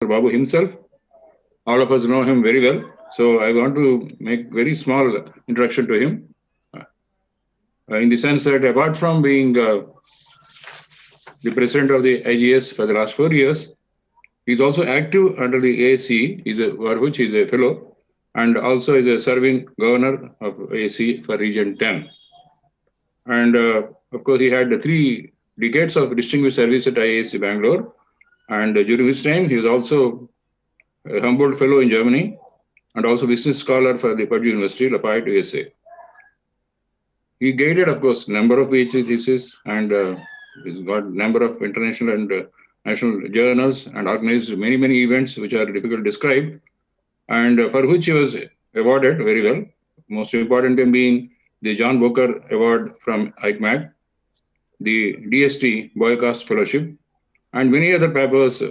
Babu himself. All of us know him very well. So I want to make very small introduction to him, in the sense that apart from being the president of the IGS for the last 4 years, he's also active under the ASC, for which he's a fellow, and also is a serving governor of ASC for Region 10. And of course, he had 3 decades of distinguished service at IASC Bangalore. And during his time, he was also a Humboldt Fellow in Germany and also business scholar for the Purdue University, Lafayette, USA. He guided, of course, number of PhD theses and he's got number of international and national journals and organized many, many events which are difficult to describe and for which he was awarded very well. Most important thing being the John Booker Award from ICMAC, the DST Boycast Fellowship, and many other papers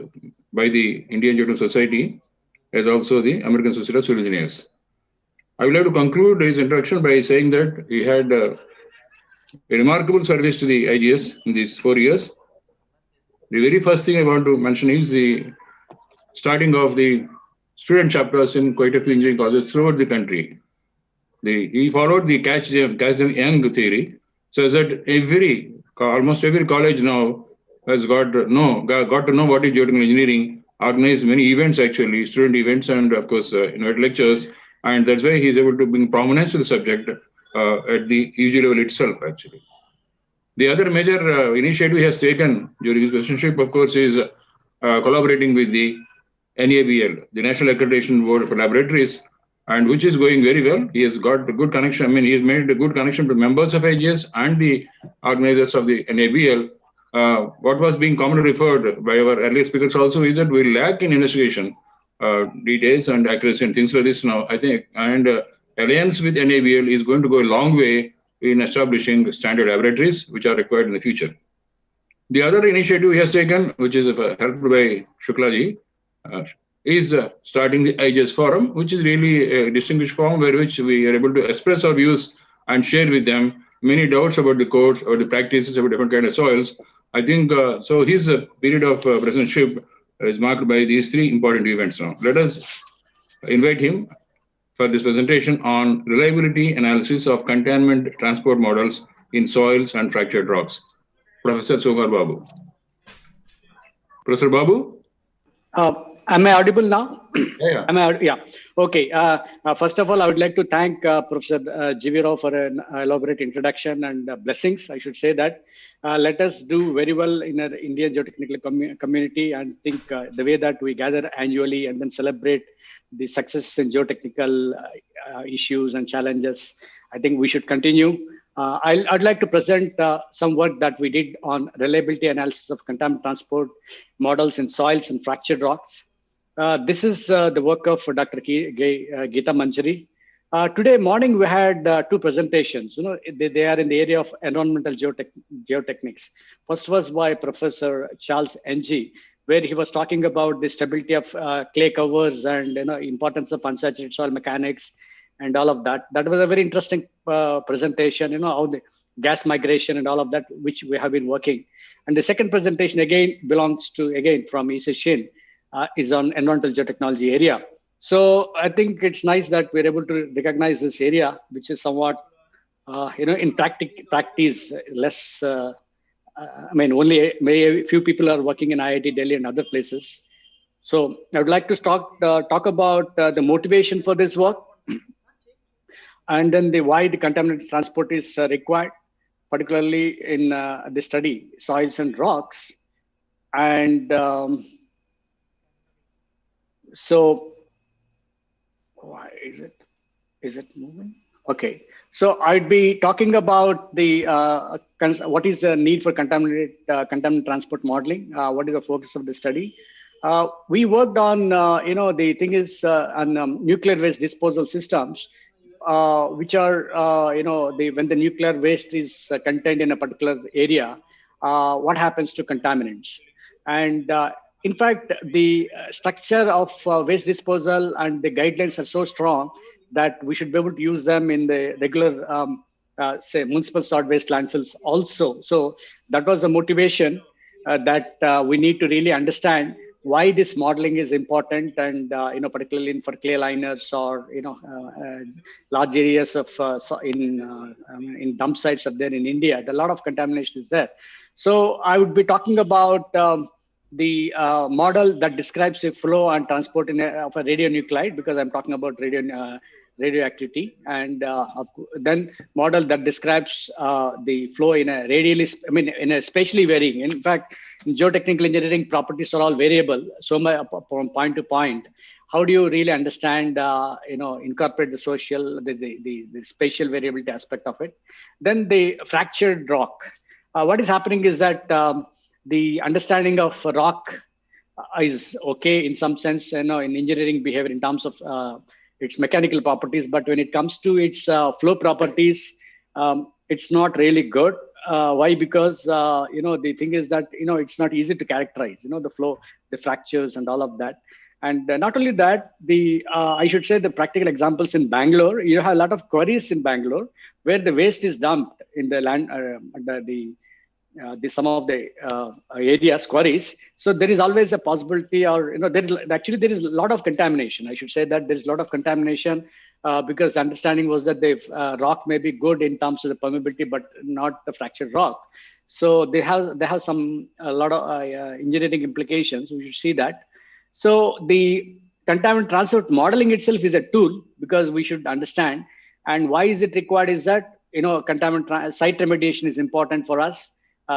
by the Indian Geological Society, as also the American Society of Civil Engineers. I would like to conclude his introduction by saying that he had a remarkable service to the IGS in these 4 years. The very first thing I want to mention is the starting of the student chapters in quite a few engineering colleges throughout the country. He followed the catch them young theory, so that almost every college now has got to know what is geotechnical engineering, organize many events actually, student events, and of course invite lectures, and that's why he's able to bring prominence to the subject at the UG level itself actually. The other major initiative he has taken during his presidency, of course, is collaborating with the NABL, the National Accreditation Board for Laboratories, and which is going very well. He has got a good connection. I mean, he has made a good connection to members of IGS and the organizers of the NABL. What was being commonly referred by our earlier speakers also is that we lack in investigation details and accuracy and things like this now, I think. And alliance with NABL is going to go a long way in establishing standard laboratories which are required in the future. The other initiative he has taken, which is helped by Shuklaji, is starting the IGS Forum, which is really a distinguished forum where which we are able to express our views and share with them many doubts about the codes or the practices about different kind of soils. I think so. His period of presidentship is marked by these 3 important events. Now, let us invite him for this presentation on reliability analysis of containment transport models in soils and fractured rocks. Professor Sukumar Babu. Professor Babu? Am I audible now? Yeah. Yeah. Okay. First of all, I would like to thank Professor G.V. Rao for an elaborate introduction and blessings. I should say that. Let us do very well in our Indian geotechnical community and think the way that we gather annually and then celebrate the success in geotechnical issues and challenges. I think we should continue. I'd like to present some work that we did on reliability analysis of contaminant transport models in soils and fractured rocks. This is the work of Dr. Geeta Manjari. Today morning, we had 2 presentations. You know, they are in the area of environmental geotechnics. First was by Professor Charles Ng, where he was talking about the stability of clay covers and importance of unsaturated soil mechanics and all of that. That was a very interesting presentation, how the gas migration and all of that, which we have been working. And the second presentation again belongs to, from Issa Shin, is on environmental geotechnology area. So I think it's nice that we're able to recognize this area, which is somewhat, in practice, less, only a few people are working in IIT Delhi and other places. So I would like to talk about the motivation for this work, and then why the contaminant transport is required, particularly in the study soils and rocks. And so why is it moving? Okay, so I'd be talking about the what is the need for contaminant transport modeling. What is the focus of the study? We worked on the thing is on nuclear waste disposal systems, which are when the nuclear waste is contained in a particular area, what happens to contaminants. And in fact, the structure of waste disposal and the guidelines are so strong that we should be able to use them in the regular, say, municipal solid waste landfills also. So that was the motivation that we need to really understand why this modeling is important, and particularly for clay liners or large areas of in dump sites are there in India. A lot of contamination is there. So I would be talking about the model that describes the flow and transport of a radionuclide, because I'm talking about radioactivity, and then model that describes the flow in a radially, in a spatially varying. In fact, in geotechnical engineering, properties are all variable, so from point to point. How do you really understand, incorporate the social, the spatial variability aspect of it? Then the fractured rock. What is happening is that the understanding of rock is okay in some sense, in engineering behavior in terms of its mechanical properties, but when it comes to its flow properties, it's not really good. Why? Because the thing is that it's not easy to characterize. The flow, the fractures, and all of that. And not only that, I should say the practical examples in Bangalore. You have a lot of quarries in Bangalore where the waste is dumped in the land, some of the areas, quarries. So there is always a possibility, or there is a lot of contamination. I should say that there is a lot of contamination because the understanding was that the rock may be good in terms of the permeability, but not the fractured rock. So they have a lot of engineering implications. We should see that. So the contaminant transport modeling itself is a tool, because we should understand. And why is it required is that contaminant site remediation is important for us.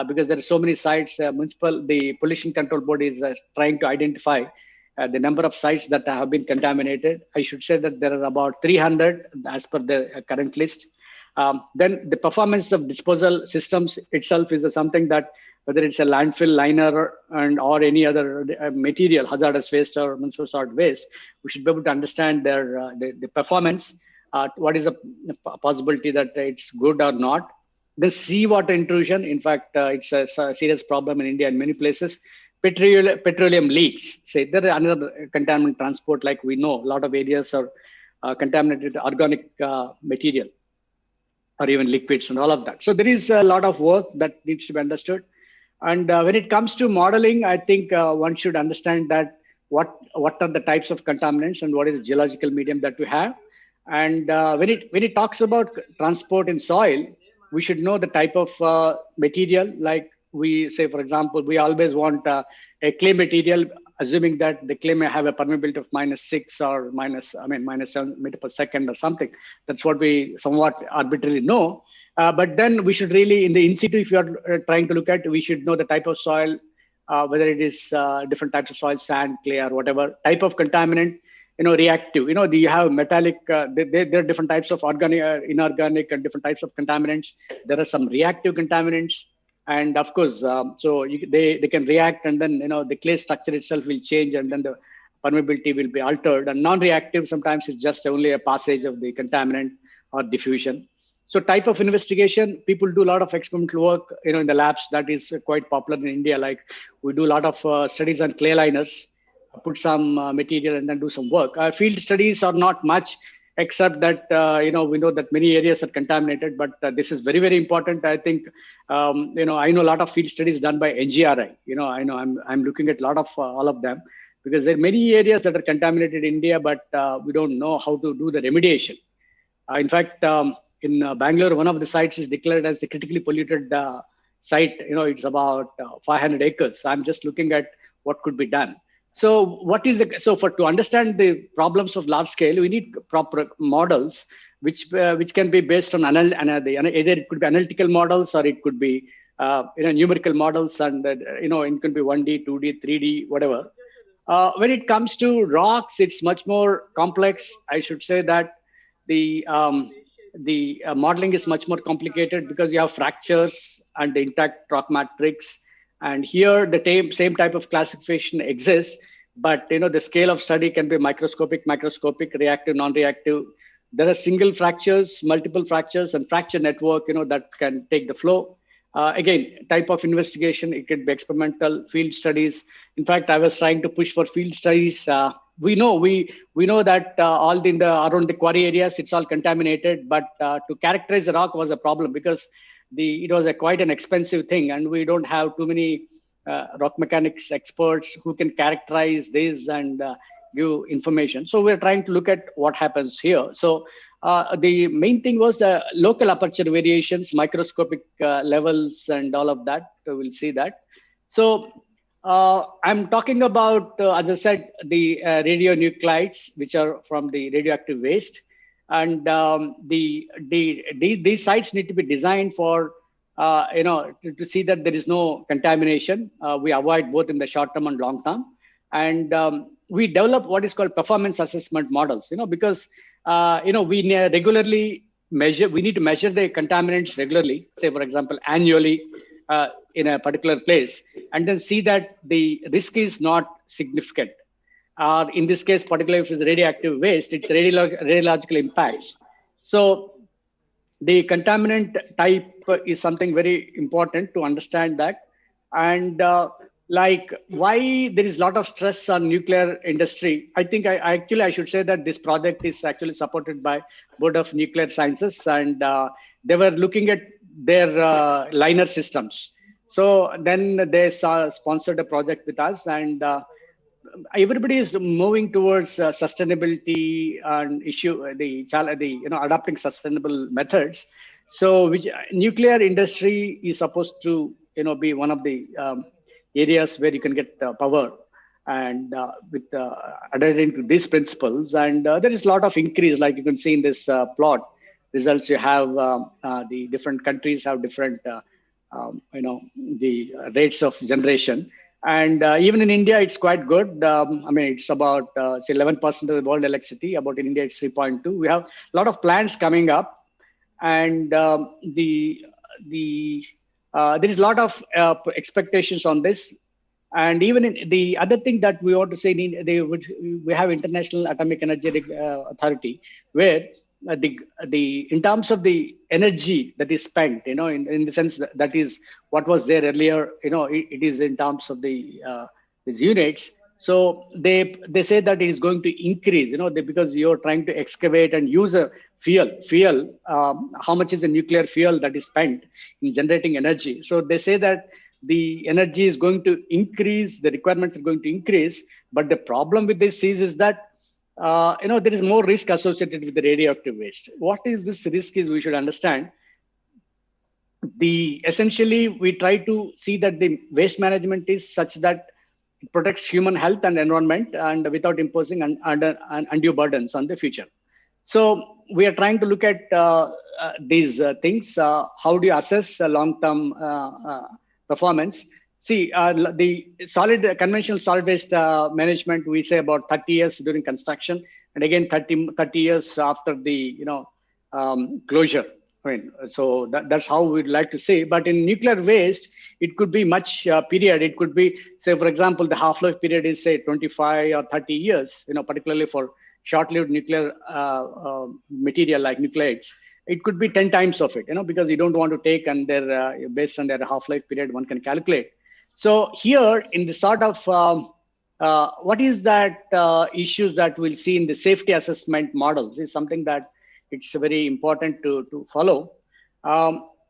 Because there are so many sites, the Pollution Control Board is trying to identify the number of sites that have been contaminated. I should say that there are about 300 as per the current list. Then the performance of disposal systems itself is something that, whether it's a landfill liner or any other material, hazardous waste or municipal solid waste, we should be able to understand the performance. What is the possibility that it's good or not? The seawater intrusion, in fact, it's a serious problem in India in many places. Petroleum leaks. Say there are another contaminant transport, like we know a lot of areas are contaminated organic material or even liquids and all of that. So there is a lot of work that needs to be understood. And when it comes to modeling, I think one should understand that what are the types of contaminants and what is the geological medium that we have. And when it talks about transport in soil, we should know the type of material. Like we say, for example, we always want a clay material, assuming that the clay may have a permeability of -6 or -7 meter per second or something. That's what we somewhat arbitrarily know. But then we should really, in the in situ, if you are trying to look at, we should know the type of soil, whether it is different types of soil, sand, clay, or whatever type of contaminant. Reactive. You have metallic. There are different types of organic, inorganic, and different types of contaminants. There are some reactive contaminants, and of course, so they can react, and then the clay structure itself will change, and then the permeability will be altered. And non-reactive, sometimes it's just only a passage of the contaminant or diffusion. So type of investigation, people do a lot of experimental work, in the labs. That is quite popular in India. Like we do a lot of studies on clay liners. Put some material and then do some work. Field studies are not much, except that we know that many areas are contaminated. But this is very, very important. I think I know a lot of field studies done by NGRI. I know I'm looking at a lot of all of them, because there are many areas that are contaminated in India, but we don't know how to do the remediation. In fact, in Bangalore, one of the sites is declared as a critically polluted site. It's about 500 acres. So I'm just looking at what could be done. So to understand the problems of large scale, we need proper models, which can be based on either it could be analytical models, or it could be numerical models, and it could be 1D, 2D, 3D, whatever. When it comes to rocks, it's much more complex. I should say that the modeling is much more complicated, because you have fractures and the intact rock matrix. And here the same type of classification exists, but the scale of study can be microscopic, reactive, non-reactive. There are single fractures, multiple fractures, and fracture network, that can take the flow. Again, type of investigation, it could be experimental, field studies. In fact, I was trying to push for field studies. We know that around the quarry areas, it's all contaminated, but to characterize the rock was a problem, because it was quite an expensive thing, and we don't have too many rock mechanics experts who can characterize this and give information. So we're trying to look at what happens here. So the main thing was the local aperture variations, microscopic levels, and all of that. We'll see that. So I'm talking about, as I said, the radionuclides, which are from the radioactive waste. And these sites need to be designed for, to see that there is no contamination. We avoid both in the short term and long term. And we develop what is called performance assessment models, because, we regularly measure, we need to measure the contaminants regularly, say, for example, annually in a particular place, and then see that the risk is not significant. In this case, particularly if it's radioactive waste, it's radiological impacts. So the contaminant type is something very important to understand that. And like why there is a lot of stress on nuclear industry. I think I should say that this project is actually supported by Board of Nuclear Sciences, and they were looking at their liner systems. So then they sponsored a project with us, and everybody is moving towards sustainability and adopting sustainable methods. So which nuclear industry is supposed to be one of the areas where you can get power, and with adhering to these principles. And there is a lot of increase, like you can see in this plot results. You have the different countries have different the rates of generation. And even in India, it's quite good. It's about say 11% of the world electricity. About in India, it's 3.2. We have a lot of plants coming up, and there is a lot of expectations on this. And even in the other thing that we want to say, we have International Atomic Energy Authority, where in terms of the energy that is spent, in the sense that is what was there earlier, it is in terms of these units. So they say that it is going to increase, because you're trying to excavate and use a fuel. How much is the nuclear fuel that is spent in generating energy? So they say that the energy is going to increase, the requirements are going to increase. But the problem with this is that there is more risk associated with the radioactive waste. What is this risk is we should understand. Essentially, we try to see that the waste management is such that it protects human health and environment, and without imposing undue burdens on the future. So we are trying to look at these things. How do you assess long-term performance? See, the conventional solid waste management, we say about 30 years during construction, and again 30 years after the closure. So that's how we'd like to say. But in nuclear waste, it could be much period. It could be, say, for example, the half-life period is say 25 or 30 years. Particularly for short-lived nuclear material like nucleides. It could be 10 times of it. Because you don't want to take, and they're based on their half-life period, one can calculate. So here in the sort of, what is that issues that we'll see in the safety assessment models is something that it's very important to follow.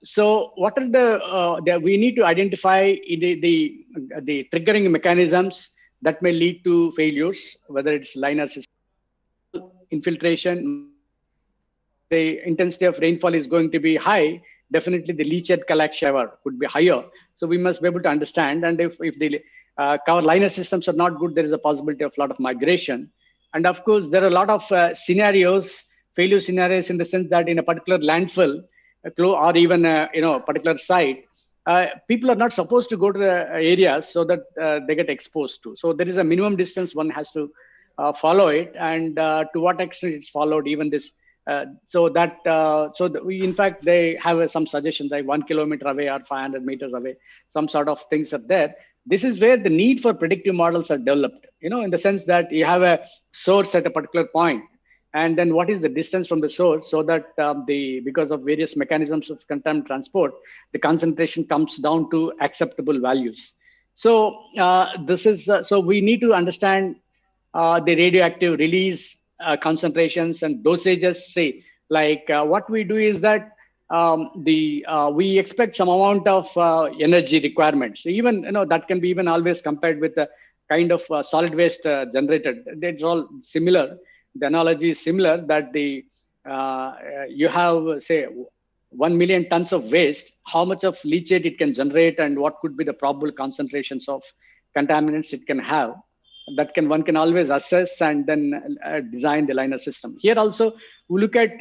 So what are we need to identify the triggering mechanisms that may lead to failures, whether it's liner system, infiltration, the intensity of rainfall is going to be high. Definitely the leachate collection could be higher. So we must be able to understand. And if the cover liner systems are not good, there is a possibility of a lot of migration. And of course, there are a lot of failure scenarios in the sense that in a particular landfill or even a particular site, people are not supposed to go to the areas so that they get exposed to. So there is a minimum distance one has to follow it, and to what extent it's followed, even this. In fact, they have some suggestions like 1 kilometer away or 500 meters away, some sort of things are there. This is where the need for predictive models are developed, in the sense that you have a source at a particular point, and then what is the distance from the source, so that because of various mechanisms of contaminant transport, the concentration comes down to acceptable values. So so we need to understand the radioactive release concentrations and dosages. Say, like what we do is that we expect some amount of energy requirements. So even that can be even always compared with the kind of solid waste generated. It's all similar. The analogy is similar that you have say 1 million tons of waste. How much of leachate it can generate, and what could be the probable concentrations of contaminants it can have. That one can always assess and then design the liner system. Here also, we look at,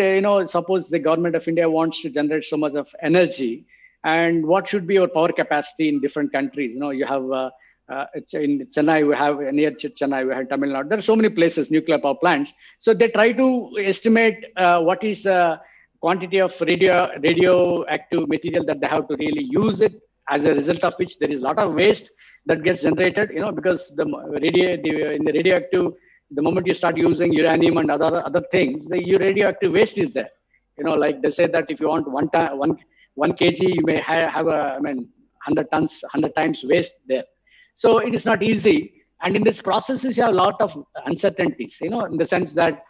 suppose the government of India wants to generate so much of energy, and what should be your power capacity in different countries. You have in Chennai, we have near Chennai, we have Tamil Nadu. There are so many places, nuclear power plants. So they try to estimate what is the quantity of radioactive material that they have to really use it, as a result of which there is a lot of waste that gets generated, because in the radioactive, the moment you start using uranium and other things, the radioactive waste is there. Like they say that if you want 1 kg, you may have 100 tons, 100 times waste there. So it is not easy. And in this process, you have a lot of uncertainties, in the sense that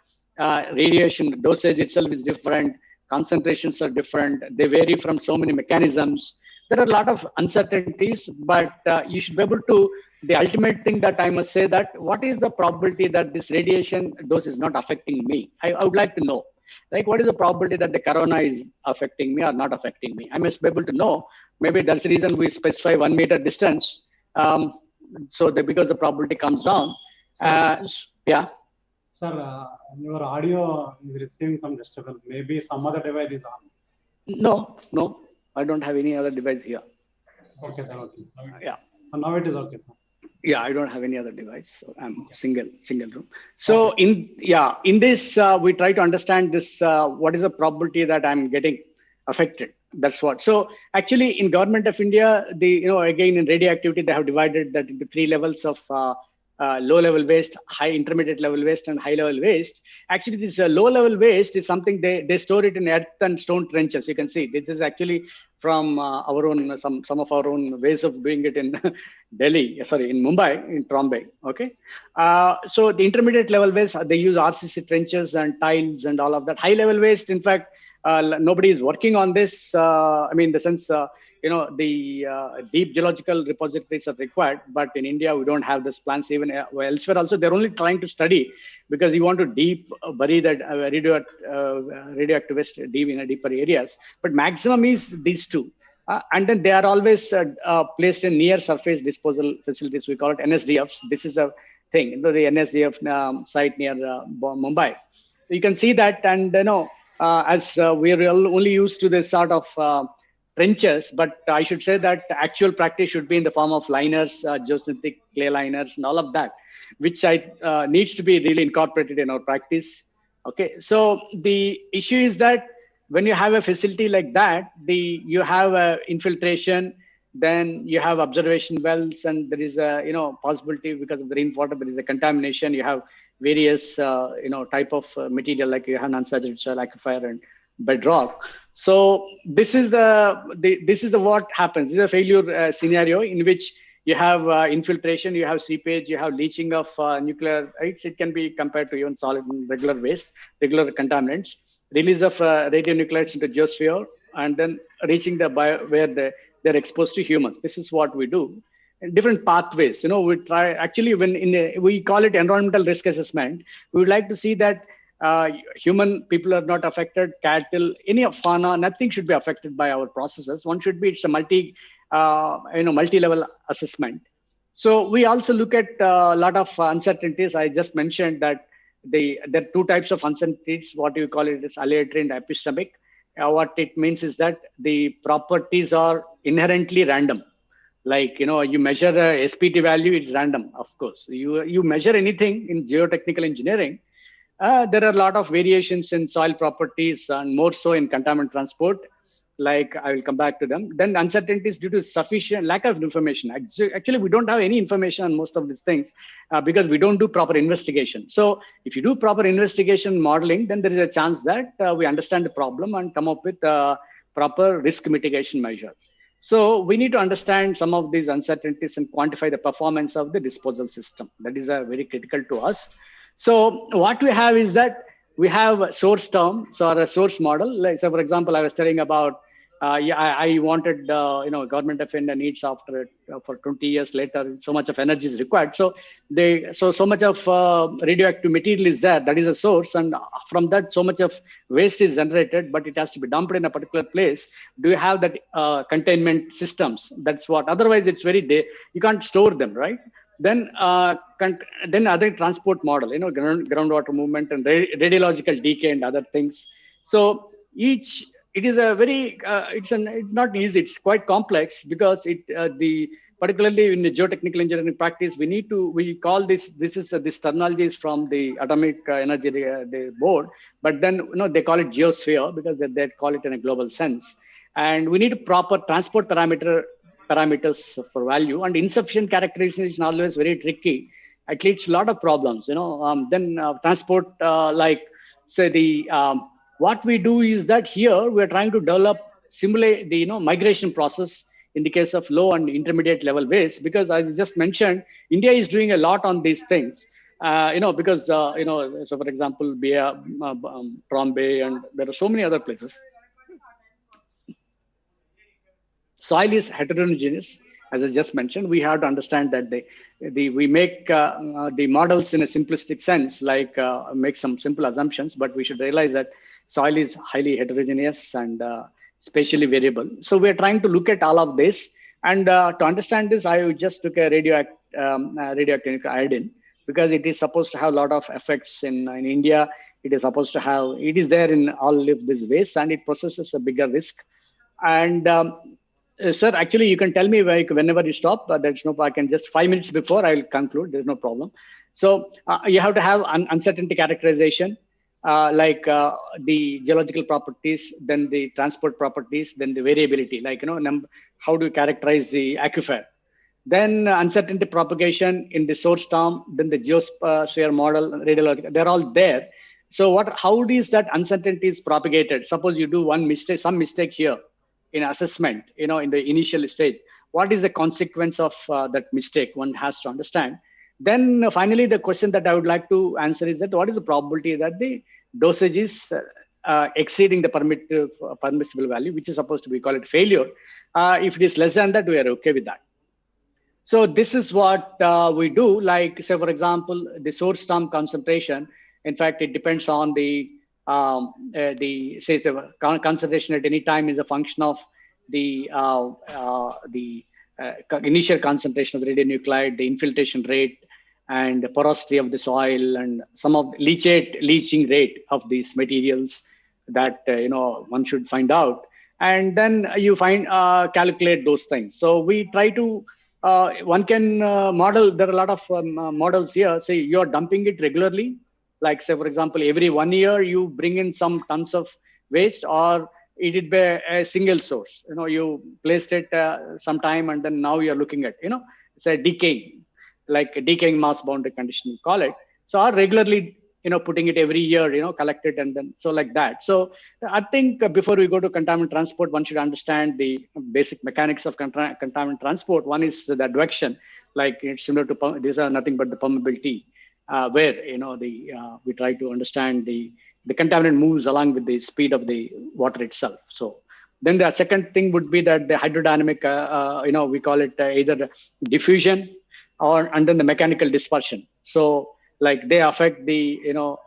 radiation dosage itself is different, concentrations are different, they vary from so many mechanisms. There are a lot of uncertainties, but you should be able to, the ultimate thing that I must say that what is the probability that this radiation dose is not affecting me? I would like to know, like what is the probability that the corona is affecting me or not affecting me? I must be able to know. Maybe that's the reason we specify 1 meter distance. So that because the probability comes down. Yeah. Sir, your audio is receiving some disturbance. Maybe some other device is on. No. I don't have any other device here. Okay, sir. Okay. Yeah. Now it is okay, sir. Yeah, I don't have any other device. So I'm single room. So in this, we try to understand this. What is the probability that I'm getting affected? That's what. So actually, in Government of India, again in radioactivity, they have divided that into 3 levels of low-level waste, intermediate level waste, and high-level waste. Actually, this low-level waste is something they store it in earth and stone trenches. You can see this is actually from our own some of our own ways of doing it in in Mumbai, in Trombay. Okay, so the intermediate level waste, they use RCC trenches and tiles and all of that. High-level waste, in fact, nobody is working on this. In the sense. The deep geological repositories are required, but in India, we don't have these plans. Even elsewhere also, they're only trying to study, because you want to bury that radioactive waste deep in deeper areas. But maximum is these 2. And then they are always placed in near surface disposal facilities. We call it NSDFs. This is a thing, the NSDF site near Mumbai. You can see that, and as we are only used to this sort of trenches, but I should say that actual practice should be in the form of liners, geosynthetic clay liners, and all of that, which needs to be really incorporated in our practice. Okay, so the issue is that when you have a facility like that, you have infiltration, then you have observation wells, and there is a possibility because of the rainwater, there is a contamination. You have various type of material, like you have unsaturated soil, aquifer, and bedrock. So this is what happens. This is a failure scenario in which you have infiltration, you have seepage, you have leaching of nuclear. It can be compared to even solid regular waste, regular contaminants, release of radionuclides into geosphere, and then reaching where they're exposed to humans. This is what we do. In different pathways. We try actually we call it environmental risk assessment. We would like to see that human people are not affected, cattle, any of fauna, nothing should be affected by our processes. It's a multi-level assessment. So we also look at a lot of uncertainties. I just mentioned that there are 2 types of uncertainties. What you call it is aleatory and epistemic. What it means is that the properties are inherently random. Like, you measure a SPT value, it's random, of course. You measure anything in geotechnical engineering, there are a lot of variations in soil properties, and more so in contaminant transport. Like, I will come back to them. Then uncertainties due to sufficient lack of information. Actually, we don't have any information on most of these things because we don't do proper investigation. So if you do proper investigation modeling, then there is a chance that we understand the problem and come up with proper risk mitigation measures. So we need to understand some of these uncertainties and quantify the performance of the disposal system. That is very critical to us. So what we have is that we have a source term, so or a source model. Like, so for example, I was telling about, I wanted, Government of India needs after for 20 years later, so much of energy is required. So so much of radioactive material is there. That is a source, and from that, so much of waste is generated, but it has to be dumped in a particular place. Do you have that containment systems? That's what. Otherwise, it's you can't store them, right? Then other transport model, groundwater movement and radiological decay and other things. So it is a very it's not easy. It's quite complex because particularly in the geotechnical engineering practice, we call this terminology is from the Atomic Energy the board, but then they call it geosphere because they call it in a global sense, and we need proper transport parameters for value, and insufficient characterization is always very tricky. It leads to a lot of problems, then transport, like say what we do is that here we're trying to simulate the migration process in the case of low and intermediate level waste, because as I just mentioned, India is doing a lot on these things, because so for example, Bombay, and there are so many other places. Soil is heterogeneous, as I just mentioned. We have to understand that we make the models in a simplistic sense, like make some simple assumptions, but we should realize that soil is highly heterogeneous and spatially variable. So we're trying to look at all of this, and to understand this, I just took a radioactive iodine, because it is supposed to have a lot of effects in India. It is there in all of this waste, and it possesses a bigger risk. And sir, actually, you can tell me whenever you stop. There's no, I can just 5 minutes before I will conclude. There's no problem. So you have to have uncertainty characterization, like the geological properties, then the transport properties, then the variability, like how do you characterize the aquifer? Then uncertainty propagation in the source term, then the geosphere model, radiological, they're all there. So how is that uncertainty is propagated? Suppose you do some mistake here in assessment, in the initial stage. What is the consequence of that mistake? One has to understand. Then finally, the question that I would like to answer is that what is the probability that the dosage is exceeding the permissible value, which is supposed to be called failure. If it is less than that, we are okay with that. So this is what we do. Like, say, for example, the source term concentration. In fact, it depends on the concentration at any time is a function of the initial concentration of the radionuclide, the infiltration rate, and the porosity of the soil, and some of the leaching rate of these materials that one should find out. And then you calculate those things. So we try to one can model. There are a lot of models here. Say you're dumping it regularly. Like, say, for example, every 1 year you bring in some tons of waste, or it would be a single source. You placed it sometime, and then now you're looking at, it's a decaying mass boundary condition, we call it. So are regularly, putting it every year, collect it, and then so like that. So I think before we go to contaminant transport, one should understand the basic mechanics of contaminant transport. One is the advection, like it's similar to these are nothing but the permeability. Where we try to understand the contaminant moves along with the speed of the water itself. So then the second thing would be that the hydrodynamic, we call it either diffusion and then the mechanical dispersion. So like they affect because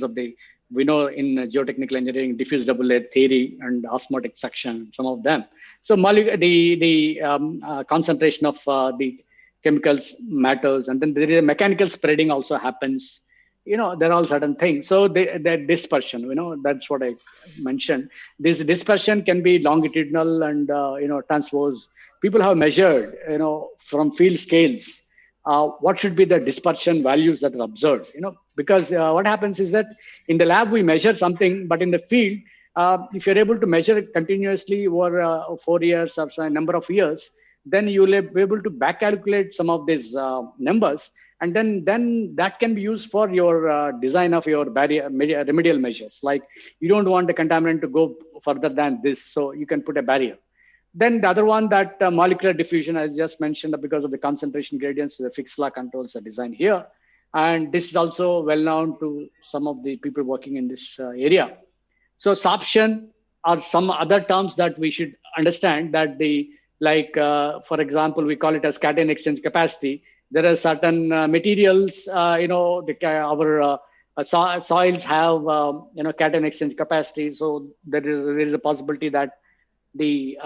of we know in geotechnical engineering, diffuse double layer theory and osmotic suction, some of them. So the concentration of the chemicals matters, and then there is a mechanical spreading also happens. There are all certain things. So the dispersion, that's what I mentioned. This dispersion can be longitudinal and transverse. People have measured, from field scales, what should be the dispersion values that are observed. Because what happens is that in the lab we measure something, but in the field, if you're able to measure it continuously over 4 years or a number of years, then you will be able to back calculate some of these numbers, and then that can be used for your design of your remedial measures. Like you don't want the contaminant to go further than this, so you can put a barrier. Then the other one, that molecular diffusion, I just mentioned, because of the concentration gradients, the fixed law controls are designed here. And this is also well known to some of the people working in this area. So sorption are some other terms that we should understand, that the, like, for example, we call it as cation exchange capacity. There are certain materials, our soils have, cation exchange capacity. So there is a possibility that the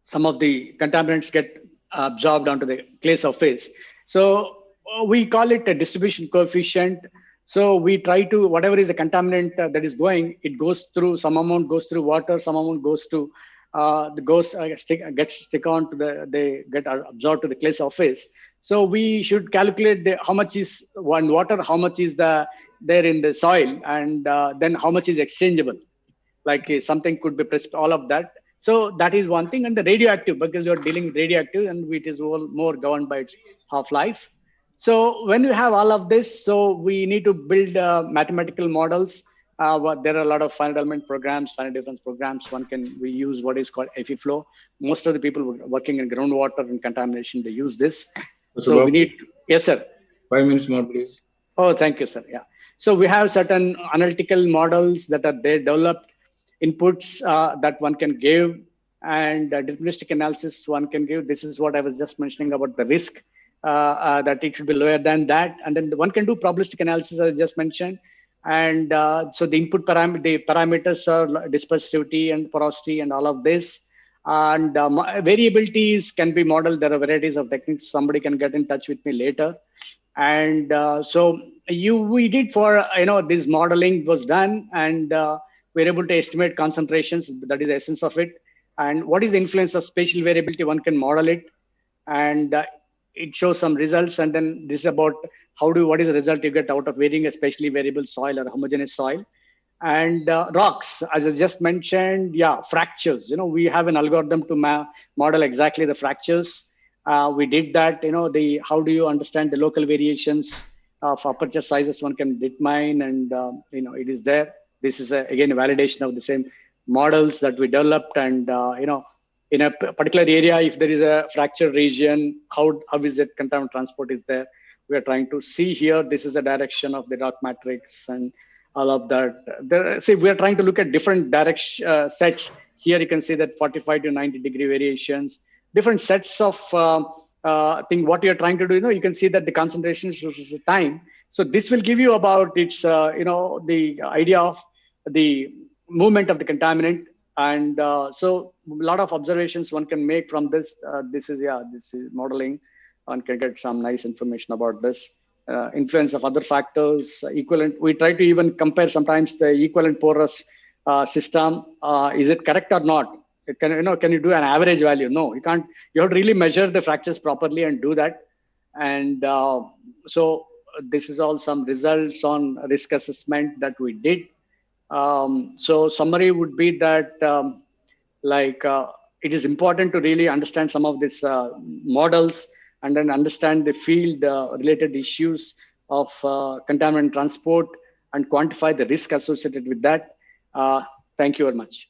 some of the contaminants get absorbed onto the clay surface. So we call it a distribution coefficient. So we try to, whatever is the contaminant that is going, it goes through, some amount goes through water, some amount goes to gets stick on to they get absorbed to the clay surface. So we should calculate how much is one water, how much is there in the soil, and then how much is exchangeable. Like something could be pressed, all of that. So that is one thing. And the radioactive, because you're dealing with radioactive and it is all more governed by its half-life. So when you have all of this, so we need to build mathematical models. There are a lot of finite element programs, finite difference programs. We use what is called FEFlow. Most of the people working in groundwater and contamination, they use this. So we need, yes, sir. 5 minutes more, please. Oh, thank you, sir. Yeah. So we have certain analytical models that are there developed, inputs that one can give, and deterministic analysis one can give. This is what I was just mentioning about the risk, that it should be lower than that. And then one can do probabilistic analysis, as I just mentioned. And so the input parameters are dispersivity and porosity and all of this. And variabilities can be modeled. There are varieties of techniques. Somebody can get in touch with me later. And so we did for, this modeling was done, and we're able to estimate concentrations. That is the essence of it. And what is the influence of spatial variability? One can model it, and it shows some results. And then this is about what is the result you get out of varying a spatially variable soil or homogeneous soil. And rocks, as I just mentioned, fractures. We have an algorithm to model exactly the fractures. We did that. How do you understand the local variations of aperture sizes? One can determine, and it is there. This is again a validation of the same models that we developed. And in a particular area, if there is a fracture region, how is it contaminant transport is there? We are trying to see here. This is the direction of the rock matrix and all of that. See, we are trying to look at different direction sets. Here you can see that 45 to 90 degree variations, different sets of thing. What you're trying to do, you can see that the concentrations versus the time. So this will give you about its, the idea of the movement of the contaminant. And so a lot of observations one can make from this. This is modeling. One can get some nice information about this. Influence of other factors, equivalent. We try to even compare sometimes the equivalent porous system. Is it correct or not? Can you do an average value? No, you can't. You have to really measure the fractures properly and do that. And so this is all some results on risk assessment that we did. So summary would be that it is important to really understand some of these models, and then understand the field related issues of contaminant transport and quantify the risk associated with that. Thank you very much.